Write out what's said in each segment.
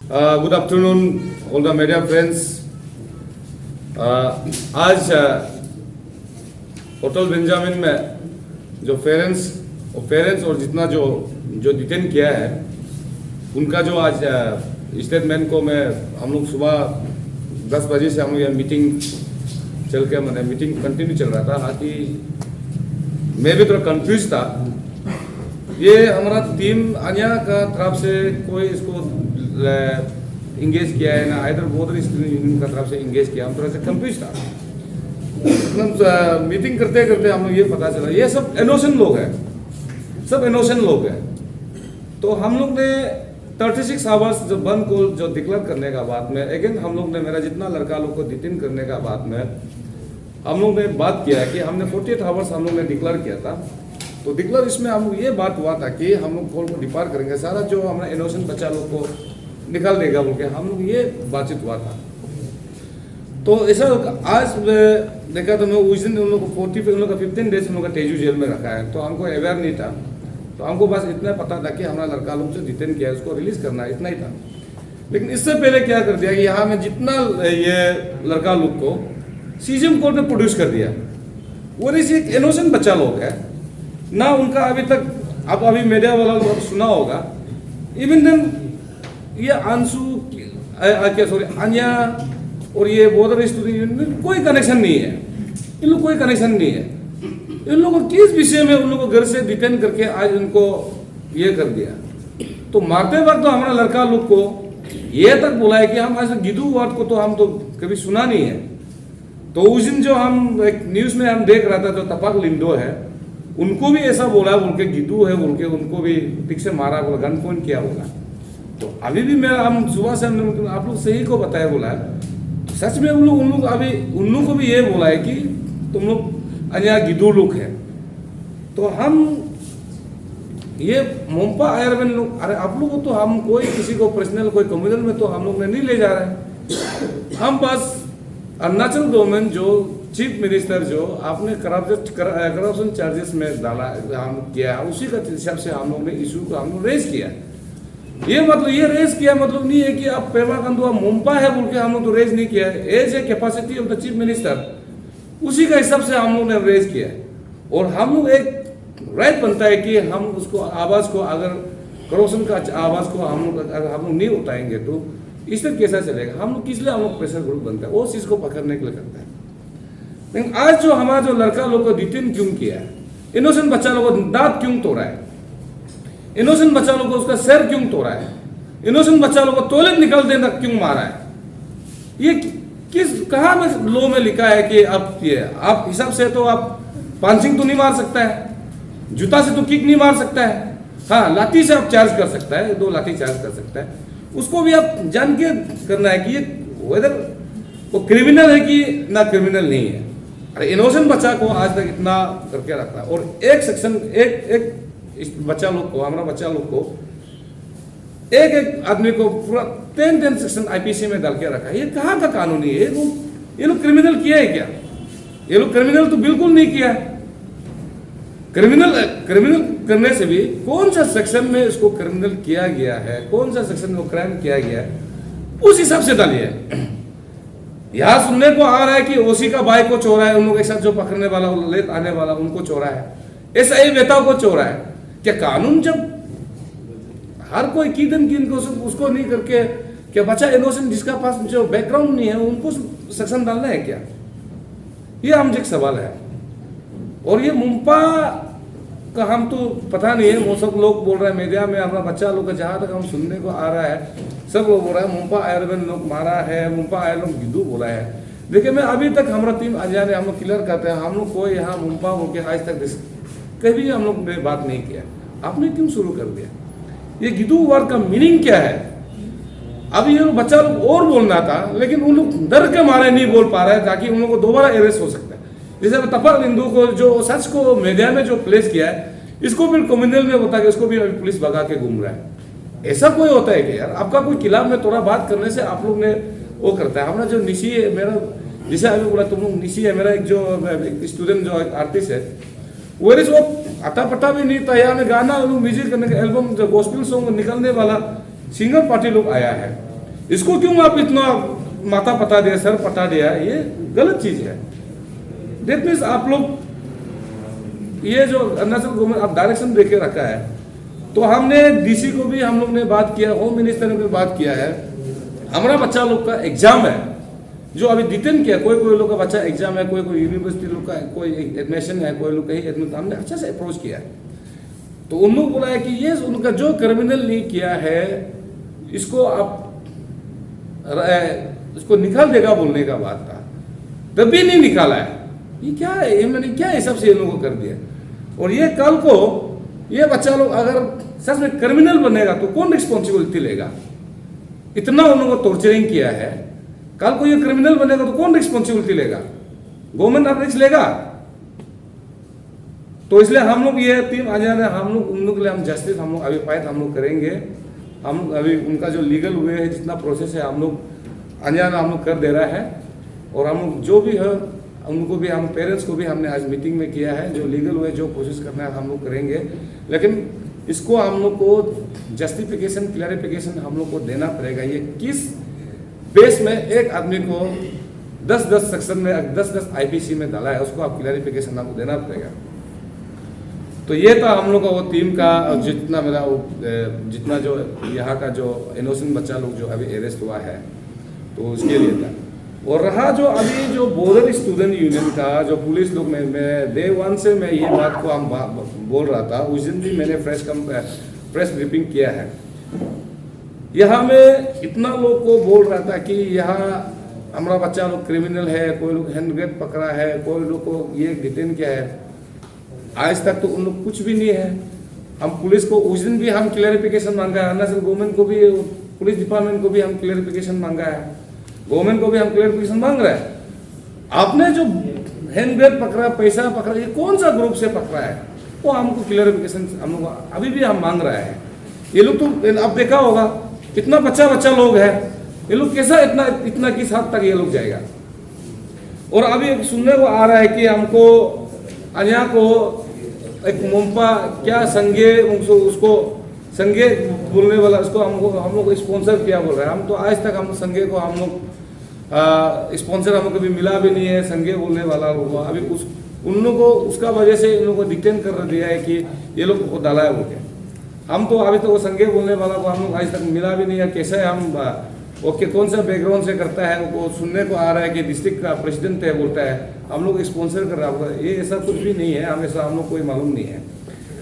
Good afternoon, all the media friends. आज hotel Benjamin में जो पेरेंट्स और जितना जो डिटेन किया है उनका जो आज स्टेटमेंट को हम लोग सुबह 10 बजे से हम लोग मीटिंग चल के मैंने मीटिंग कंटिन्यू चल रहा था। हालांकि मैं भी थोड़ा कंफ्यूज था। ये हमारा टीम अन्या का तरफ से कोई इसको इंगेज किया है ना, इधर बोर्डर यूनियन का तरफ से इंगेज किया। हम थोड़ा सा कंफ्यूज था। मीटिंग करते करते हम लोग ये पता चला ये सब इनोसेंट लोग हैं, सब इनोसेंट लोग हैं। तो हम लोग ने 36 आवर्स जो बंद को जो डिक्लेयर करने का बाद में अगेन हम लोग ने मेरा जितना लड़का लोग को डिटेन करने का बाद में हम लोग ने बात किया कि हमने 48 आवर्स हम लोग ने डिक्लेयर किया था। तो डिक्लेयर इसमें हम लोग ये बात हुआ था कि हम लोग कॉल को डिपार करेंगे, सारा जो हमारा इनोसेंट बच्चा लोग को निकाल देगा बोल के हम लोग ये बातचीत हुआ था। तो ऐसा आज देखा तो मैं उस दिन उन लोग को 40 पे उन लोग का 15 डेज उन लोग का तेजू जेल में रखा है। तो हमको अवेयर नहीं था। तो हमको बस इतना पता था कि हमारा लड़का लोग जो डिटेन किया है उसको रिलीज करना है, इतना ही था। लेकिन इससे पहले क्या कर दिया कि यहाँ में जितना ये लड़का लोग को सीजीएम कोर्ट में प्रोड्यूस कर दिया। वो एक इनोसेंट बच्चा लोग है ना, उनका अभी तक आप अभी मीडिया वाला लोग सुना होगा। इवन देन ये आंसू अन्या और ये बॉर्डर स्टूडेंट में कोई कनेक्शन नहीं है। इन लोग कोई कनेक्शन नहीं है। इन लोगों को किस विषय में उन लोगों को घर से डिटेन करके आज उनको ये कर दिया। तो मारते वक्त तो हमारा लड़का लोग को ये तक बोला है कि हम आज गिदू वर्ड को तो हम तो कभी सुना नहीं है। तो उस दिन जो हम एक न्यूज में हम देख रहा था जो तपाक लिंडो है उनको भी ऐसा बोला, बोल के गिदू है बोल के उनको भी ठीक से मारा बोला, गन पॉइंट किया बोला। तो अभी भी मैं हम सुबह से हमने आप लोग सही को बताया बोला है। तो सच में उन लोग अभी उन लोग को भी ये बोला है कि तुम लोग अन्या गिदू लोग है। तो हम ये मोम्पा आयरमैन लोग, अरे आप लोग तो हम कोई किसी को पर्सनल कोई कम्युनल में तो हम लोग ने नहीं ले जा रहे। हम बस अरुणाचल गवर्नमेंट जो चीफ मिनिस्टर जो आपने करप्शन चार्जेस में डाला हम किया उसी का हिसाब से हम लोग ने इशू को हम लोग रेज किया। ये मतलब ये रेज किया मतलब नहीं है कि आप पेमा कंदुआ मोम्पा है बोल के हम लोग तो रेज नहीं किया है। As a capacity of the chief minister उसी का हिसाब से हम लोग ने रेज किया है। और हम लोग एक राइट बनता है कि हम उसको आवाज को अगर करप्शन का आवाज को हम लोग नहीं उठाएंगे तो इस तरह कैसा चलेगा। हम लोग किस लिए हम लोग प्रेशर ग्रुप बनता है वो चीज को पकड़ने के लिए करता है। लेकिन आज जो हमारा जो लड़का लोग को डिटेन क्यों किया है, इनोसेंट बच्चा लोग को दांत क्यों तोड़ा है, इनोसेंट बच्चा लोग को उसका सिर क्यों तोड़ा है, इनोसेंट बच्चा लोग को टॉयलेट निकल देना क्यों मारा है, ये किस कहाँ में लॉ में लिखा है कि आप हिसाब से तो आप पांचिंग तो नहीं मार सकता है, जूता से तो किक नहीं मार सकता है। हाँ, लाठी से आप चार्ज कर सकता है, 2 लाठी चार्ज कर सकता है। उसको भी आप जान के करना है कि ये वेदर वो क्रिमिनल है कि ना क्रिमिनल नहीं है। अरे इनोसेंट बच्चा को आज तक इतना करके रखा और एक सेक्शन एक बच्चा लोग को हमारा बच्चा लोग को एक आदमी को पूरा 10 सेक्शन आईपीसी में डाल के रखा है। ये कहाँ का कानूनी है? ये लोग क्रिमिनल किया है क्या? ये लोग क्रिमिनल तो बिल्कुल नहीं किया है। क्रिमिनल करने से भी कौन सा सेक्शन में इसको क्रिमिनल किया गया है, कौन सा सेक्शन में क्राइम किया गया है, उस हिसाब से डालिए। यहां सुनने को आ रहा है कि ओसी का बाइक को चोरा है, उन लोग के साथ जो पकड़ने वाला लेट आने वाला उनको चोरा है, एसआई बेटा को चोरा है। क्या कानून जब हर कोई कीदन की इनको उसको नहीं करके क्या बच्चा इनोसेंट जिसका पास जो बैकग्राउंड नहीं है उनको सेक्शन डालना है क्या? ये हम एक सवाल है। और ये मुंपा का हम तो पता नहीं है, वो सब लोग बोल रहे हैं मीडिया में हमारा बच्चा लोग का जहाँ तक हम सुनने को आ रहा है सब लोग बोल रहा है मुंपा आयरमैन लोग मारा है, मुंपा आयरमैन गिद्दू बोला है। देखिए मैं अभी तक हमारा टीम अजाने हम लोग क्लियर करते हैं, हम लोग कोई यहाँ मुंपा बोल के आज तक कभी हम लोग ने बात नहीं किया। आपने क्यों शुरू कर दिया? ये गिद्दू वर्ड का मीनिंग क्या है? अभी ये बच्चा लोग और बोलना था लेकिन उन लोग डर के मारे नहीं बोल पा रहे हैं ताकि उन लोग को दोबारा अरेस्ट हो सकता है। जैसे तपाक लिंडू को जो सच को मीडिया में जो प्लेस किया है इसको फिर कम्युनल में बता के उसको भी अभी पुलिस भगा के घूम रहा है। ऐसा कोई होता है कि यार आपका कोई खिलाफ में थोड़ा बात करने से आप लोग ने वो करता है। हमारा जो निशी है मेरा जैसे अभी बोला तुम लोग निशी है मेरा एक जो स्टूडेंट जो आर्टिस्ट है वो अता पता भी नहीं था। यहाँ गाना म्यूजिक करने का एल्बम जो गॉस्पेल सॉन्ग निकलने वाला सिंगर पार्टी लोग आया है इसको क्यों आप इतना माथा पता दिया, सर पटा दिया, ये गलत चीज है। दैट मीन्स आप लोग ये जो अरुणाचल गवर्नमेंट आप डायरेक्शन देके रखा है, तो हमने डीसी को भी हम लोग ने बात किया, होम मिनिस्टर ने भी बात किया है। हमारा बच्चा लोग का एग्जाम है जो अभी डिटेन किया, कोई कोई लोग का बच्चा एग्जाम है, कोई कोई यूनिवर्सिटी लोग का कोई एडमिशन है, कोई लोग कहीं एडमिशन, हमने अच्छा से अप्रोच किया है। तो उन लोग बोला है कि ये उनका जो क्रिमिनल नहीं किया है इसको आप इसको निकाल देगा बोलने का बात था, तभी नहीं निकाला है। ये क्या है, ये मैंने क्या हिसाब से इन लोगों को कर दिया। और ये कल को ये बच्चा लोग अगर सच में क्रिमिनल बनेगा तो कौन रिस्पॉन्सिबिलिटी लेगा? इतना उन लोगों को टॉर्चरिंग किया है, कल को ये क्रिमिनल बनेगा तो कौन रिस्पॉन्सिबिलिटी लेगा? गवर्नमेंट आप रिस्क लेगा? तो इसलिए हम लोग ये टीम आ जाए, हम लोग उन लोग के लिए हम जस्टिस हम लोग अभी फाइट हम लोग करेंगे। हम अभी उनका जो लीगल वे है, जितना प्रोसेस है हम लोग अनजान हम लोग कर दे रहा है। और हम लोग जो भी है उनको भी, हम पेरेंट्स को भी हमने आज मीटिंग में किया है, जो लीगल वे जो कोशिश करना है हम लोग करेंगे। लेकिन इसको हम लोग को जस्टिफिकेशन क्लैरिफिकेशन हम लोग को देना पड़ेगा। ये किस बेस में एक आदमी को 10-10 सेक्शन में 10-10 IPC में डाला है, उसको आप क्लैरिफिकेशन आपको देना पड़ेगा। तो ये था हम लोग का वो टीम का, जितना मेरा वो जितना जो यहाँ का जो इनोसेंट बच्चा लोग जो अभी अरेस्ट हुआ है तो उसके लिए था। और रहा जो अभी जो बॉर्डर स्टूडेंट यूनियन का जो पुलिस लोग में मैं डे 1 से मैं ये बात को हम बोल रहा था, उस दिन भी मैंने प्रेस ब्रीफिंग किया है। यहाँ में इतना लोग को बोल रहा था कि यहाँ हमारा बच्चा लोग क्रिमिनल है, कोई लोग हैंड ग्रेनेड पकड़ा है, कोई लोग को ये डिटेन किया है। आज तक तो उन लोग कुछ भी नहीं है। हम पुलिस को उस दिन भी हम क्लैरिफिकेशन मांगा है, अरुणाचल गवर्नमेंट को भी, पुलिस डिपार्टमेंट को भी हम क्लैरिफिकेशन मांगा है, गवर्नमेंट को भी हम क्लैरिफिकेशन मांग रहे हैं। आपने जो हैंड ग्रेनेड पकड़ा, पैसा पकड़ा, ये कौन सा ग्रुप से पकड़ा है, वो हमको क्लैरिफिकेशन हम लोग अभी भी हम मांग रहे हैं। ये लोग तो अब देखा होगा कितना बच्चा लोग है, ये लोग कैसा इतना किस हद तक ये लोग जाएगा। और अभी सुनने को आ रहा है कि हमको अन्या को एक मोम्पा क्या संगे, उसको संगे बोलने वाला उसको हम लोग स्पॉन्सर किया बोल रहे हैं। हम तो आज तक हम संगे को हम लोग स्पॉन्सर हमको कभी मिला भी नहीं है संगे बोलने वाला लोग। अभी उन लोगों को उसका वजह से इन लोगों को डिटेन कर दिया है कि ये लोग को डाला है बोल के। हम तो अभी तो वो संगे बोलने वाला को हम लोग आज तक मिला भी नहीं है। कैसे हम ओके कौन सा बैकग्राउंड से करता है, वो सुनने को आ रहा है कि डिस्ट्रिक्ट का प्रेसिडेंट है बोलता है, हम लोग स्पॉन्सर कर रहा होगा। ये ऐसा कुछ भी नहीं है, हमेशा हम लोग कोई मालूम नहीं है।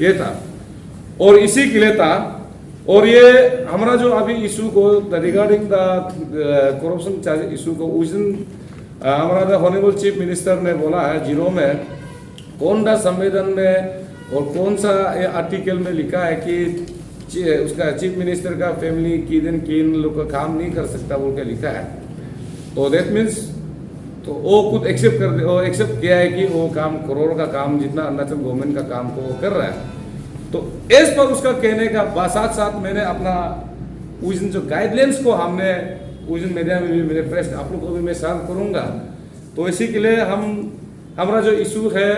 ये था और इसी के लिए था। और ये हमारा जो अभी इशू को regarding the corruption charge issue को उस दिन हमारा हॉनरेबल चीफ मिनिस्टर ने बोला है जीरो में कौन सा संविधान में और कौन सा आर्टिकल में लिखा है कि उसका चीफ मिनिस्टर का फैमिली की इन लोग का काम नहीं कर सकता बोल के लिखा है। तो दैट मीन्स तो वो खुद एक्सेप्ट किया है कि वो काम करोड़ का काम जितना अरुणाचल गवर्नमेंट का काम को वो कर रहा है। तो इस पर उसका कहने का साथ साथ मैंने अपना उस दिन जो गाइडलाइंस को हमने उस दिन मीडिया में भी मेरे प्रेस आप लोग को भी मैं शेयर करूँगा। तो इसी के लिए हमारा जो इशू है,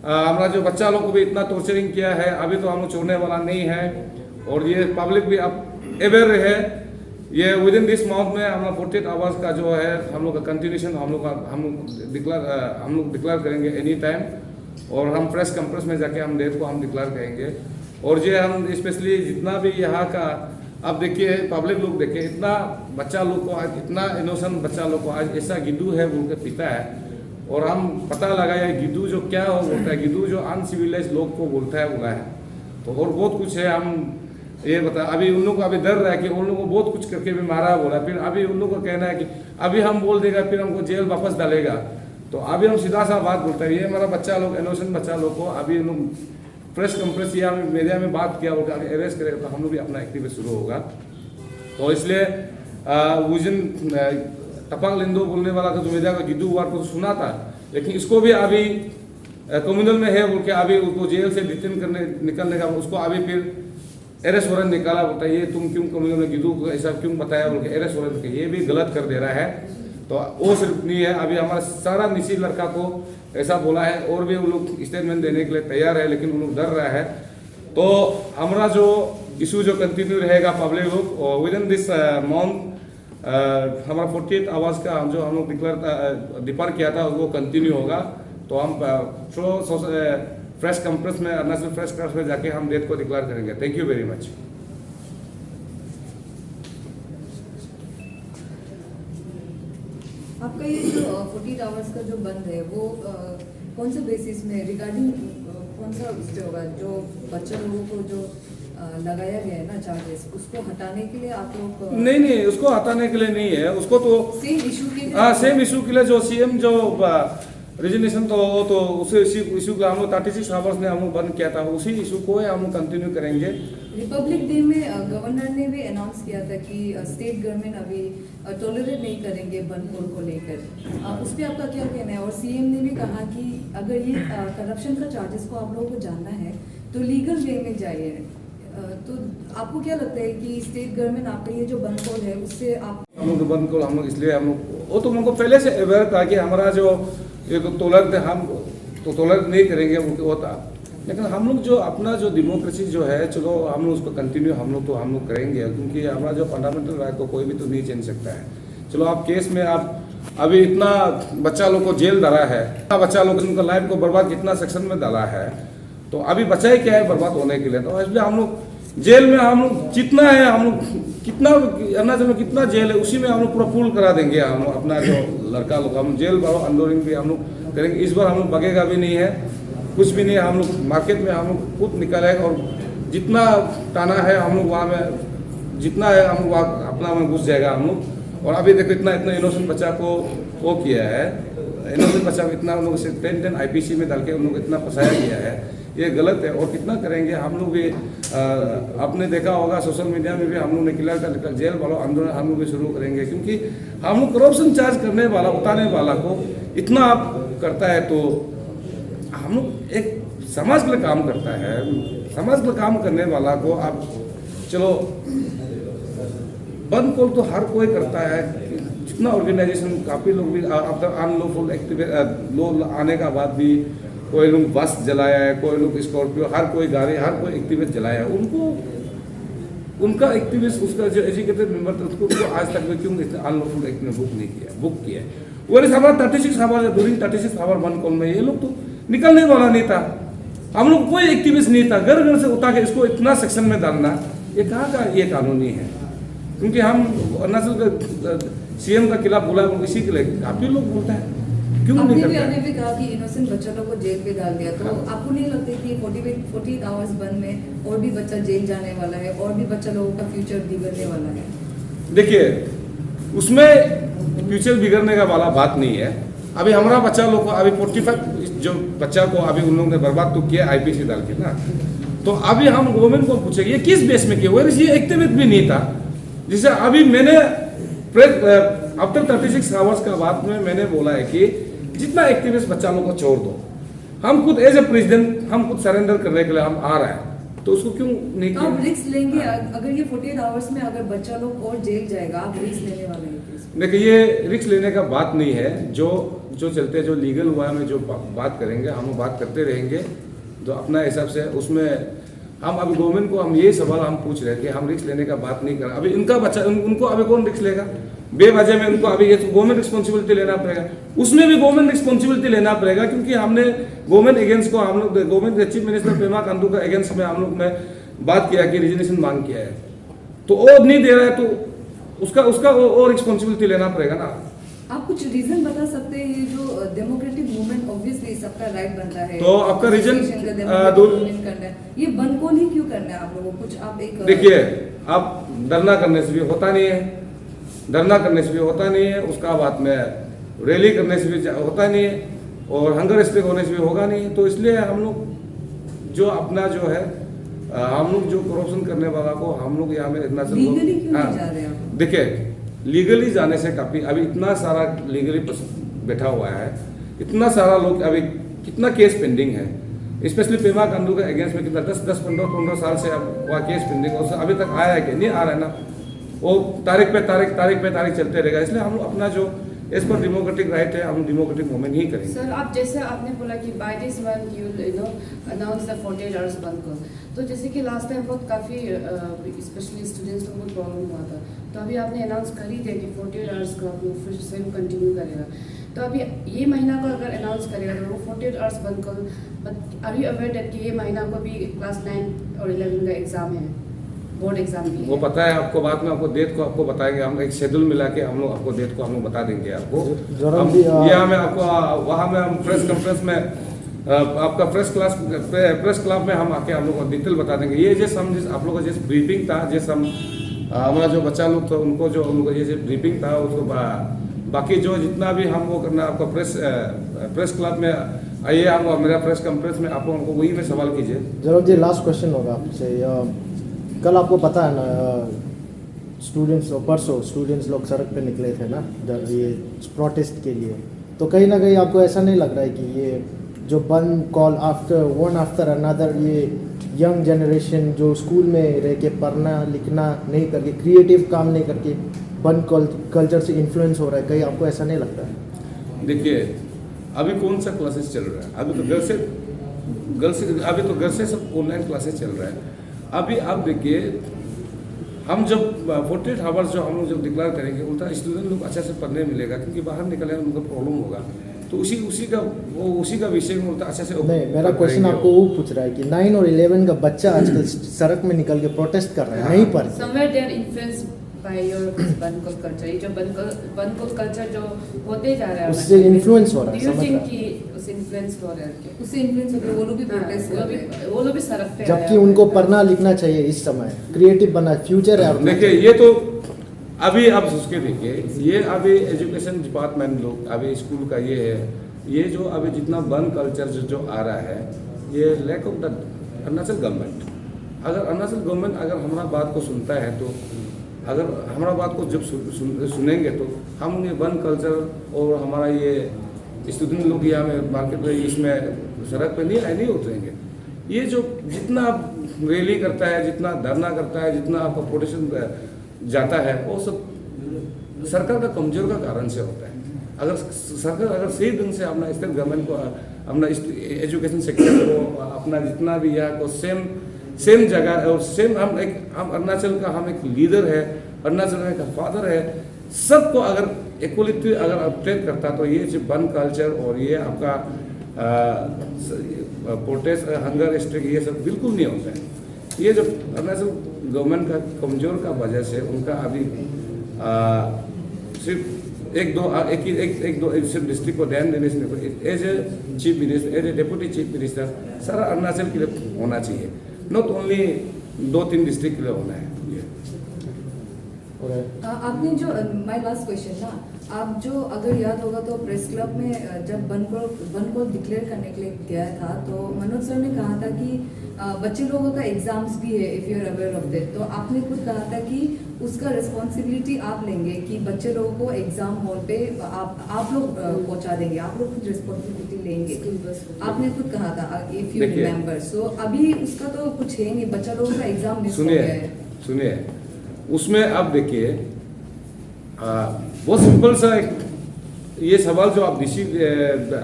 हमारा जो बच्चा लोग को भी इतना टॉर्चरिंग किया है, अभी तो हम लोग छोड़ने वाला नहीं है। और ये पब्लिक भी अब अवेयर है। ये विद इन दिस मंथ में हमारा 48 आवर्स का जो है हम लोग का कंटिन्यूशन हम लोग डिक्लेयर करेंगे एनी टाइम। और हम प्रेस कॉन्फ्रेंस में जाके हम डेट को हम डिक्लेयर करेंगे। और जो हम स्पेशली जितना भी यहाँ का अब देखिए पब्लिक लोग देखिए इतना बच्चा लोग को आज इतना इनोसेंट बच्चा लोग को आज ऐसा गिद्धू है बोल के पीता है। और हम पता लगाया गिद्धू जो क्या हो बोलता है, गिद्धू जो अनसिविलाइज लोग को बोलता है बोला है। तो और बहुत कुछ है, हम ये बता अभी उन लोग को अभी डर रहा है कि उन लोगों को बहुत कुछ करके भी मारा बोला। फिर अभी उन लोगों को कहना है कि अभी हम बोल देगा फिर हमको जेल वापस डालेगा। तो अभी हम सीधा सा बात बोलते हैं, ये हमारा बच्चा लोग इनोसेंट बच्चा लोग को अभी लोग प्रेस कॉन्फ्रेंस या मीडिया में बात किया बोलकर अभी अरेस्ट करेगा तो हम लोग भी अपना एक्टिविटी शुरू होगा। तो इसलिए उस दिन टपाक लिंदो बोलने वाला था जो मीडिया का गिद्धू वार को सुना था, लेकिन इसको भी अभी कम्युनल में है बोल के अभी उसको जेल से डिटेन करने निकलने का उसको अभी फिर अरेस्ट वारंट निकाला बोलता है। ये तुम क्यों कम्युनल में गिद्धू को ऐसा क्यों बताया बोल के अरेस्ट वारंट ये भी गलत कर दे रहा है। तो वो सिर्फ नहीं है, अभी हमारा सारा निशी लड़का को ऐसा बोला है और भी वो लोग स्टेटमेंट देने के लिए तैयार है, लेकिन वो लोग डर रहा है। तो हमारा जो इशू जो कंटिन्यू रहेगा पब्लिक लोग विद इन दिस मंथ हमारा 48 आवर्स का जो हम लोग डिक्लेयर किया था वो कंटिन्यू होगा। तो हम थ्रो फ्रेश कंप्रेस में अरुणाचल फ्रेश कंप्रेस में जाके हम डेट को डिक्लेयर करेंगे। Thank you very much. आपका ये जो 48 आवर्स का जो बंद है वो कौन से बेसिस में रिगार्डिंग कौन सा उस पे होगा? जो बच्चे लोगों को जो लगाया गया है ना चार्जेस, उसको हटाने के लिए आप लोग? नहीं, उसको हटाने के लिए नहीं है, उसको तो सेम इशू के लिए। हाँ, सेम इशू के लिए जो सीएम जो रिजर्वेशन तो उसी इशू का हम लोग 36 आवर्स ने हम लोग बंद किया था, उसी इशू को हम लोग कंटिन्यू करेंगे। रिपब्लिक डे में गवर्नर ने भी अनाउंस किया था कि स्टेट गवर्नमेंट अभी टॉलरेट नहीं करेंगे बंद को लेकर, उस पर आपका क्या कहना है? और सीएम ने भी कहा कि अगर ये करप्शन का चार्जेस को आप लोगों को जानना है तो लीगल वे में जाइए। तो आपको क्या लगता है कि स्टेट गवर्नमेंट आपका ये जो बंद कॉल है उससे आप? हम लोग बंद कॉल हम लोग इसलिए हम लोग वो तो हमको पहले से अवेयर था कि हमारा जो एक टॉलरेट हम तो टॉलरेट नहीं करेंगे वो था, लेकिन हम लोग जो अपना जो डेमोक्रेसी जो है, चलो हम लोग उसको कंटिन्यू हम लोग करेंगे, क्योंकि हमारा जो फंडामेंटल राइट को कोई भी तो नहीं चेंज सकता है। चलो आप केस में आप अभी इतना बच्चा लोग को जेल डाला है, बच्चा लोग उनका लाइफ को बर्बाद कितना सेक्शन में डाला है, तो अभी बचा ही क्या है बर्बाद होने के लिए। तो इसलिए हम लोग जेल में हम लोग जितना है हम लोग कितना अरुणाचल में कितना जेल है उसी में हम लोग पूरा फुल करा देंगे। हम लोग अपना जो लड़का लोग हम जेल बारो अंदोरिंग भी हम लोग करेंगे। इस बार हम लोग बगेगा भी नहीं है, कुछ भी नहीं है। हम लोग मार्केट में हम लोग खुद निकालेंगे और जितना टाना है हम लोग वहाँ में जितना है हम लोग अपना में घुस जाएगा हम लोग। और अभी देखो इतना इनोसेंट बच्चा को वो किया है, इनोसेंट बच्चा को इतना उन लोग से 10 IPC में डाल के उन लोग इतना फंसाया गया है, ये गलत है। और कितना करेंगे हम लोग भी, आपने देखा होगा सोशल मीडिया में भी हम लोग ने क्लियर जेल वालों आंदोलन हम लोग भी शुरू करेंगे, क्योंकि हम लोग करप्शन चार्ज करने वाला उतारने वाला को इतना आप करता है, तो हम लोग एक समाज के लिए काम करता है, समाज के लिए काम करने वाला को आप चलो बंद कॉल तो हर कोई करता है, जितना ऑर्गेनाइजेशन काफ़ी लोग भी आफ्टर अनलॉफुल एक्टिविटी लोग आने का बाद भी कोई लोग बस जलाया है, कोई लोग स्कॉर्पियो, हर कोई गाड़ी, हर कोई एक्टिविस्ट जलाया है। उनको उनका एक्टिविस्ट उसका जो एजुकेटेड मेंबर था उसको आज तक में क्यों अनलॉफुल एक्ट में बुक किया है। वो हमारा 36 आवर ड्यूरिंग 36 आवर बंद कॉल में ये लोग तो निकलने वाला नहीं था, हम लोग कोई एक्टिविस्ट नहीं था। घर घर से उठा के इसको इतना सेक्शन में डालना ये कहाँ का ये कानूनी है? क्योंकि हम अरुणाचल का सीएम का खिलाफ बोला इसी के लिए काफी लोग बोलते हैं, क्यों नहीं करते? आपने भी कहा कि इनोसेंट बच्चों लोग को जेल पे डाल दिया, तो आपको नहीं लगता कि 48 आवर्स बंद में और भी बच्चा जेल जाने वाला है और भी बच्चा लोगों का फ्यूचर बिगड़ने वाला है? देखिए उसमें फ्यूचर बिगड़ने का वाला बात नहीं है। अभी हमारा बच्चा लोग को अभी 45 जो बच्चा को अभी उन लोगों ने बर्बाद तो किया IPC डाल के ना, तो अभी हम गवर्नमेंट को पूछेंगे ये किस बेस में किया? ये एक्टिविस्ट भी नहीं था, जिसे अभी मैंने आफ्टर 36 आवर्स का बाद में मैंने बोला है कि जितना एक्टिविस्ट बच्चा लोग को छोड़ दो, हम खुद एज ए प्रेसिडेंट हम खुद सरेंडर करने के लिए हम आ रहे हैं, तो उसको क्यों नहीं किया? आप रिस्क लेंगे अगर ये 48 आवर्स में अगर बच्चा लोग और जेल जाएगा, आप रिस्क लेने वाले हैं? देखिए ये रिस्क लेने का बात नहीं है, जो चलते जो लीगल हुआ में जो बात करेंगे हम बात करते रहेंगे, जो अपना हिसाब से उसमें हम अभी गवर्नमेंट को हम ये सवाल हम पूछ रहे हैं कि हम रिस्क लेने का बात नहीं कर रहे। अभी इनका बच्चा उनको अभी कौन रिस्क लेगा? बेवजह में उनको अभी ये तो गवर्नमेंट रिस्पॉन्सिबिलिटी लेना पड़ेगा, उसमें भी गवर्नमेंट रिस्पॉन्सिबिलिटी लेना पड़ेगा, क्योंकि हमने गवर्नमेंट एगेंस्ट को हम लोग government chief minister Pema Khandu का एगेंस्ट में हम लोग ने बात किया कि रिजर्वेशन मांग किया है, तो वो नहीं दे रहा है, तो उसका वो रिस्पॉन्सिबिलिटी लेना पड़ेगा ना। आप कुछ रीजन बता सकते हैं? ये जो डेमोक्रेटिक मूवमेंट ऑब्वियसली सबका राइट बनता है, तो आपका रीजन करना है, ये बंद कॉल ही क्यों करना है आप लोगों को? कुछ आप एक देखिए, आप धरना करने से भी होता नहीं है, धरना करने से भी होता नहीं है, उसका बाद में रैली करने से भी होता नहीं है, और हंगर स्ट्राइक होने से भी होगा नहीं। तो इसलिए हम लोग जो अपना जो है हम लोग जो करप्शन करने वाला को हम लोग यहाँ में इतना लीगली क्यों नहीं जा रहे हैं? देखिए लीगली जाने से काफी अभी इतना सारा लीगली बैठा हुआ है, इतना सारा लोग अभी कितना केस पेंडिंग है, स्पेशली पेमा खांडू के अगेंस्ट में कितना 10 15 साल से अब वहाँ केस पेंडिंग है, अभी तक आया है कि नहीं आ रहा है ना, वो तारीख पे तारीख चलते रहेगा। इसलिए हम लोग अपना जो इस पर डेमोक्रेटिक राइट है, हम डेमोक्रेटिक मूवमेंट ही करेंगे। सर, आप जैसे आपने बोला कि by this month you know announce the 48 hours bandh को, तो जैसे कि लास्ट टाइम बहुत काफ़ी स्पेशली स्टूडेंट्स को बहुत प्रॉब्लम हुआ था, तो अभी आपने अनाउंस कर ही दिया कि 48 आवर्स को आप लोग फिर से कंटिन्यू करेगा। तो अभी ये महीना को अगर अनाउंस करेगा तो वो 48 आवर्स बंद को, बट अभी अवेयर डेट कि ये महीना को भी क्लास 9 और 11 का एग्ज़ाम है, बोर्ड एग्जाम भी वो पता है आपको, बाद में आपको डेट को आपको बताएंगे, हम एक शेड्यूल मिला के हम लोग आपको डेट को हम लोग बता देंगे आपको। यहाँ में आपको वहाँ में हम प्रेस कॉन्फ्रेंस में आपका प्रेस क्लब में हम आके आप लोग को डिटेल बता देंगे। ये जैसे हम आप लोग का जैसे ब्रीफिंग था, जैसे हम हमारा जो बच्चा लोग था उनको जो हम लोग जैसे ब्रीफिंग था उसको बाकी जो जितना भी हम वो करना आपका प्रेस क्लब में आइए, आप मेरा प्रेस कॉन्फ्रेंस में आप लोगों को वही में सवाल कीजिए। जरूर जी, लास्ट क्वेश्चन होगा आपसे। कल आपको पता है ना, स्टूडेंट्स परसों स्टूडेंट्स लोग सड़क पे निकले थे ना ये प्रोटेस्ट के लिए, तो कहीं ना कहीं आपको ऐसा नहीं लग रहा है कि ये जो बंद कॉल आफ्टर अनदर, ये यंग जनरेशन जो स्कूल में रह के पढ़ना लिखना नहीं करके, क्रिएटिव काम नहीं करके बंद कल्चर से इन्फ्लुएंस हो रहा है, कहीं आपको ऐसा नहीं लगता है? देखिए, अभी कौन सा क्लासेस चल रहा है? अभी तो घर से सब ऑनलाइन क्लासेस चल रहा है। अभी आप देखिए, हम जब 48 आवर्स जो हम लोग जब डिक्लेयर करेंगे, उल्टा स्टूडेंट लोग अच्छा से पढ़ने मिलेगा, क्योंकि बाहर निकलने में उनको प्रॉब्लम होगा, तो उसी का विषय में उल्टा अच्छा से नहीं, मेरा क्वेश्चन आपको वो पूछ रहा है कि 9 और 11 का बच्चा आजकल सड़क में निकल के प्रोटेस्ट कर रहा है, नहीं पढ़ somewhere they are influenced by your bandh culture. ये जो बंद कल्चर जो होते जा रहा है उससे इन्फ्लुएंस हो रहा है, डू यू समझ थिंक रहा है? कि उससे इन्फ्लुएंस हो रहा है? उससे इन्फ्लुएंस होकर वो लोग भी प्रोटेस्ट कर रहे हैं, वो लोग भी सड़क पे जबकि उनको पढ़ना लिखना चाहिए इस समय, क्रिएटिव बनना, फ्यूचर है। देखिए, ये तो अभी आप उसके देखिए, ये अभी एजुकेशन डिपार्टमेंट लोग अभी स्कूल का ये है, ये जो अभी जितना बंद कल्चर जो आ रहा है, ये lack of the Arunachal government. अगर अरुणाचल गवर्नमेंट अगर हमारा बात को सुनता है, तो अगर हमारा बात को जब सुनेंगे तो हम ये बंद कल्चर और हमारा ये स्टूडेंट लोग यहाँ में मार्केट में इसमें सड़क पे नहीं उतरेंगे। ये जो जितना रैली करता है, जितना धरना करता है, जितना आपका प्रोटेस्ट जाता है, वो सब सरकार का कमजोर का कारण से होता है। अगर सरकार अगर सही ढंग से अपना स्टेट गवर्नमेंट को, अपना एजुकेशन सेक्टर को, अपना जितना भी यहाँ को सेम जगह और सेम हम अरुणाचल का हम एक लीडर है, अरुणाचल का फादर है, सबको अगर इक्वलिटी अगर अपडेट करता, तो ये जो बंद कल्चर और ये आपका प्रोटेस्ट हंगर स्ट्राइक ये सब बिल्कुल नहीं होता है। ये जो अरुणाचल गवर्नमेंट का कमजोर का वजह से उनका अभी सिर्फ एक दो सिर्फ डिस्ट्रिक्ट को ध्यान देने से, as a chief minister, as a deputy chief minister सारा अरुणाचल के लिए होना चाहिए, नॉट ओनली 2-3 डिस्ट्रिक्ट के लिए होना है। आपने जो माय लास्ट क्वेश्चन ना, आप जो अगर याद होगा तो प्रेस क्लब में जब बंद को डिक्लेयर करने के लिए गया था, तो मनोज सर ने कहा था कि बच्चे लोगों का एग्जाम्स भी है, if you are aware of that. तो आपने खुद कहा था कि उसका रिस्पॉन्सिबिलिटी आप लेंगे, कि बच्चे लोगों को एग्जाम हॉल पे आप लोग पहुंचा देंगे, आप लोग खुद रिस्पॉन्सिबिलिटी लेंगे, आपने खुद कहा था, इफ यू रिमेम्बर। सो अभी उसका तो कुछ है नहीं, बच्चा लोगों का एग्जाम मिस हो गया है। सुनिए, उसमें आप देखिए, बहुत सिंपल सा एक ये सवाल जो आप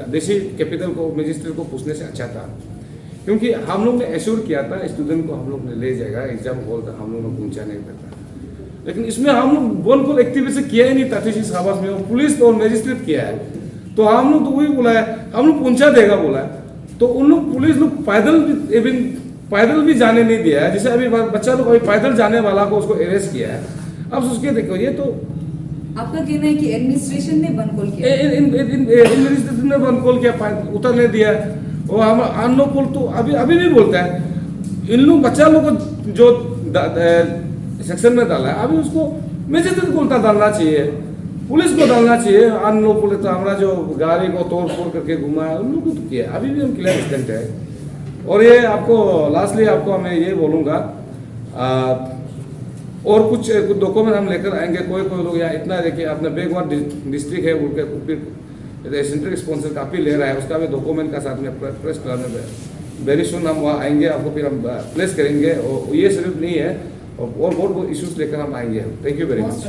देशी कैपिटल को मजिस्ट्रेट को पूछने से अच्छा था, क्योंकि हम लोग ने एश्योर किया था स्टूडेंट को हम लोग ने ले जाएगा एग्जाम हॉल तक, हम लोग ने पहुंचाने का था। लेकिन इसमें हम लोग वन को एक्टिविटी से किया ही नहीं, 36 आवर्स में पुलिस और मजिस्ट्रेट किया है, तो हम लोग तो वही बोला है, हम लोग पहुंचा देगा बोला है, तो उन लोग पुलिस लोग पैदल भी जाने नहीं दिया है। जैसे अभी बच्चा लोग अभी पैदल जाने वाला को उसको अरेस्ट किया है। अब उसके देखो, ये तो आपका कहना है कि एडमिनिस्ट्रेशन ने बंद कॉल किया, एडमिनिस्ट्रेशन ने बंद कॉल किया, उतरने दिया, और हम अनलॉफुल तो अभी भी बोलता है। इन लोग बच्चा लोग को जो सेक्शन में डाला है, अभी उसको मजिस्ट्रेट को उल्टा डालना चाहिए, पुलिस को डालना चाहिए। अनलॉफुल तो हमारा जो गाड़ी को तोड़ फोड़ करके घुमाया उन लोगों को तो किया, अभी भी हम क्लियर स्टेंट है। और ये आपको लास्टली आपको मैं ये बोलूँगा, और कुछ डॉक्यूमेंट हम लेकर आएंगे। कोई लोग यहाँ इतना देखिए, अपना बैकवर्ड डिस्ट्रिक्ट है उनके फिर सेंट्रल स्पॉन्सर काफ़ी ले रहा है, उसका भी डॉक्यूमेंट का साथ में प्रेस करने में वेरी सुन हम वहाँ आएंगे, आपको फिर हम प्लेस करेंगे। और ये सिर्फ नहीं है, और बहुत इश्यूज लेकर हम आएंगे। Thank you very much.